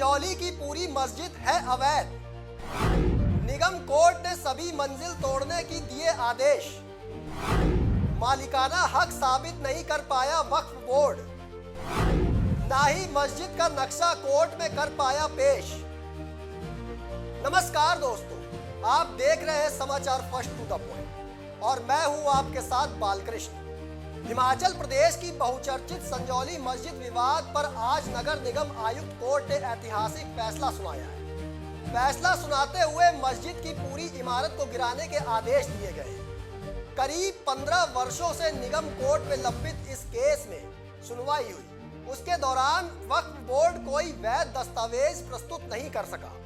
संजौली की पूरी मस्जिद है अवैध। निगम कोर्ट ने सभी मंजिल तोड़ने की दिए आदेश। मालिकाना हक साबित नहीं कर पाया वक्फ बोर्ड। ना ही मस्जिद का नक्शा कोर्ट में कर पाया पेश। नमस्कार दोस्तों, आप देख रहे हैं समाचार फर्स्ट टू द पॉइंट और मैं हूं आपके साथ बालकृष्ण। हिमाचल प्रदेश की बहुचर्चित संजौली मस्जिद विवाद पर आज नगर निगम आयुक्त कोर्ट ने ऐतिहासिक फैसला सुनाया है। फैसला सुनाते हुए मस्जिद की पूरी इमारत को गिराने के आदेश दिए गए। करीब 15 वर्षों से निगम कोर्ट में लंबित इस केस में सुनवाई हुई। उसके दौरान वक्फ बोर्ड कोई वैध दस्तावेज प्रस्तुत नहीं कर सका।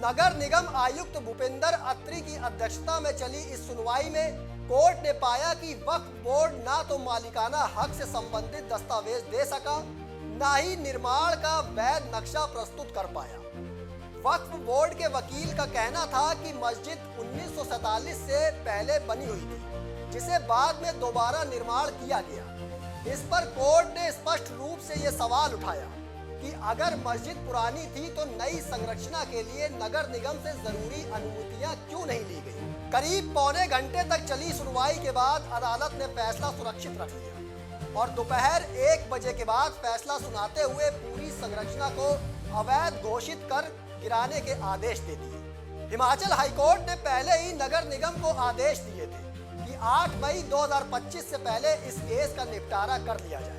नगर निगम आयुक्त भूपेंद्र अत्री की अध्यक्षता में चली इस सुनवाई में कोर्ट ने पाया कि वक्फ बोर्ड ना तो मालिकाना हक से संबंधित दस्तावेज दे सका, ना ही निर्माण का वैध नक्शा प्रस्तुत कर पाया। वक्फ बोर्ड के वकील का कहना था कि मस्जिद 1947 से पहले बनी हुई थी, जिसे बाद में दोबारा निर्माण किया गया। इस पर कोर्ट ने स्पष्ट रूप से ये सवाल उठाया कि अगर मस्जिद पुरानी थी तो नई संरचना के लिए नगर निगम से जरूरी अनुमतियां क्यों नहीं ली गई। करीब पौने घंटे तक चली सुनवाई के बाद अदालत ने फैसला सुरक्षित रख लिया और दोपहर 1 बजे के बाद फैसला सुनाते हुए पूरी संरचना को अवैध घोषित कर गिराने के आदेश दे दिए। हिमाचल हाईकोर्ट ने पहले ही नगर निगम को आदेश दिए थे कि 8 मई 2025 से पहले इस केस का निपटारा कर लिया जाए,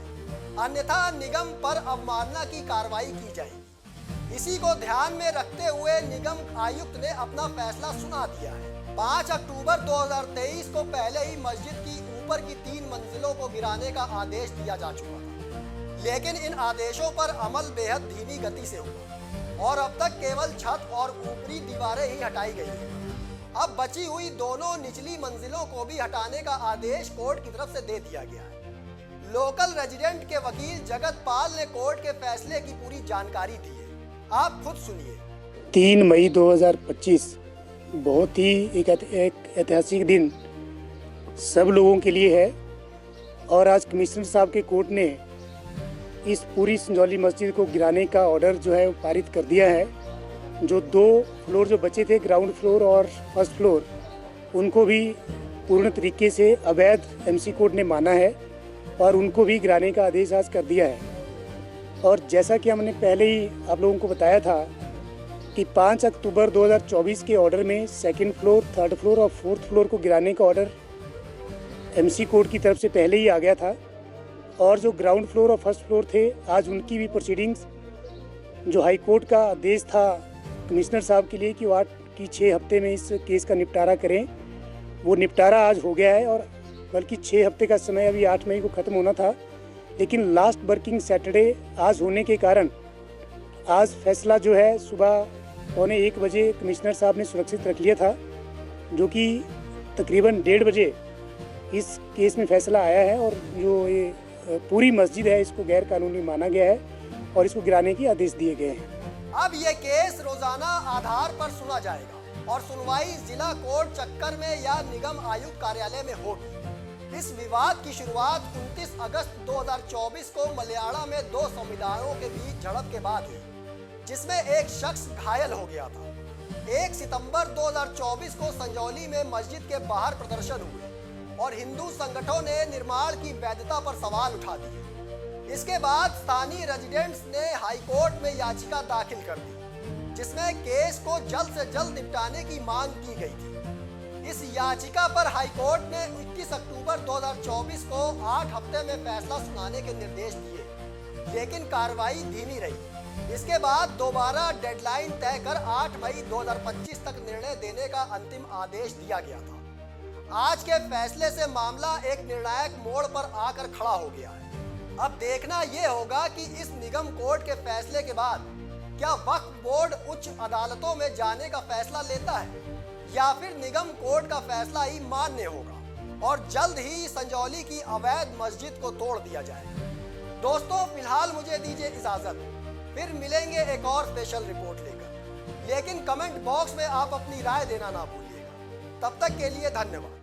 अन्यथा निगम पर अवमानना की कार्रवाई की जाएगी। इसी को ध्यान में रखते हुए निगम आयुक्त ने अपना फैसला सुना दिया है। 5 अक्टूबर 2023 को पहले ही मस्जिद की ऊपर की 3 मंजिलों को गिराने का आदेश दिया जा चुका था, लेकिन इन आदेशों पर अमल बेहद धीमी गति से हुआ और अब तक केवल छत और ऊपरी दीवारें ही हटाई गई हैं। अब बची हुई दोनों निचली मंजिलों को भी हटाने का आदेश कोर्ट की तरफ से दे दिया गया है। लोकल रेजिडेंट के वकील जगत पाल ने कोर्ट के फैसले की पूरी जानकारी दी है, आप खुद सुनिए। 3 मई 2025 बहुत ही एक ऐतिहासिक दिन सब लोगों के लिए है और आज कमिश्नर साहब के कोर्ट ने इस पूरी संजौली मस्जिद को गिराने का ऑर्डर जो है पारित कर दिया है। जो 2 फ्लोर जो बचे थे, ग्राउंड फ्लोर और फर्स्ट फ्लोर, उनको भी पूर्ण तरीके से अवैध एमसी कोर्ट ने माना है और उनको भी गिराने का आदेश आज कर दिया है। और जैसा कि हमने पहले ही आप लोगों को बताया था कि 5 अक्टूबर 2024 के ऑर्डर में 2nd फ्लोर, 3rd फ्लोर और 4th फ्लोर को गिराने का ऑर्डर एमसी कोर्ट की तरफ से पहले ही आ गया था और जो ग्राउंड फ्लोर और फर्स्ट फ्लोर थे, आज उनकी भी प्रोसीडिंग्स, जो हाई कोर्ट का आदेश था कमिश्नर साहब के लिए कि वो 6 हफ्ते में इस केस का निपटारा करें, वो निपटारा आज हो गया है। और बल्कि 6 हफ्ते का समय अभी 8 मई को ख़त्म होना था, लेकिन लास्ट वर्किंग सैटरडे आज होने के कारण आज फैसला जो है सुबह 1:15 बजे कमिश्नर साहब ने सुरक्षित रख लिया था, जो कि तकरीबन 1:30 बजे इस केस में फैसला आया है और जो ये पूरी मस्जिद है इसको गैर कानूनी माना गया है और इसको गिराने के आदेश दिए गए हैं। अब ये केस रोजाना आधार पर सुना जाएगा और सुनवाई जिला कोर्ट चक्कर में या निगम आयुक्त कार्यालय में होगी। इस विवाद की शुरुआत 29 अगस्त 2024 को मलयाड़ा में 2 समुदायों के बीच झड़प के बाद हुई, जिसमें एक शख्स घायल हो गया था। 1 सितंबर 2024 को संजौली में मस्जिद के बाहर प्रदर्शन हुए और हिंदू संगठनों ने निर्माण की वैधता पर सवाल उठा दिए। इसके बाद स्थानीय रेजिडेंट्स ने हाईकोर्ट में याचिका दाखिल कर दी, जिसमें केस को जल्द से जल्द निपटाने की मांग की गई थी। इस याचिका पर हाईकोर्ट ने 21 अक्टूबर 2024 को 8 हफ्ते में फैसला सुनाने के निर्देश दिए, लेकिन कार्रवाई धीमी रही। इसके बाद दोबारा डेडलाइन तय कर 8 मई 2025 तक निर्णय देने का अंतिम आदेश दिया गया था। आज के फैसले से मामला एक निर्णायक मोड़ पर आकर खड़ा हो गया है। अब देखना यह होगा कि इस निगम कोर्ट के फैसले के बाद क्या वक्फ बोर्ड उच्च अदालतों में जाने का फैसला लेता है या फिर निगम कोर्ट का फैसला ही मान्य होगा और जल्द ही संजौली की अवैध मस्जिद को तोड़ दिया जाएगा। दोस्तों, फिलहाल मुझे दीजिए इजाजत, फिर मिलेंगे एक और स्पेशल रिपोर्ट लेकर। लेकिन कमेंट बॉक्स में आप अपनी राय देना ना भूलिएगा। तब तक के लिए धन्यवाद।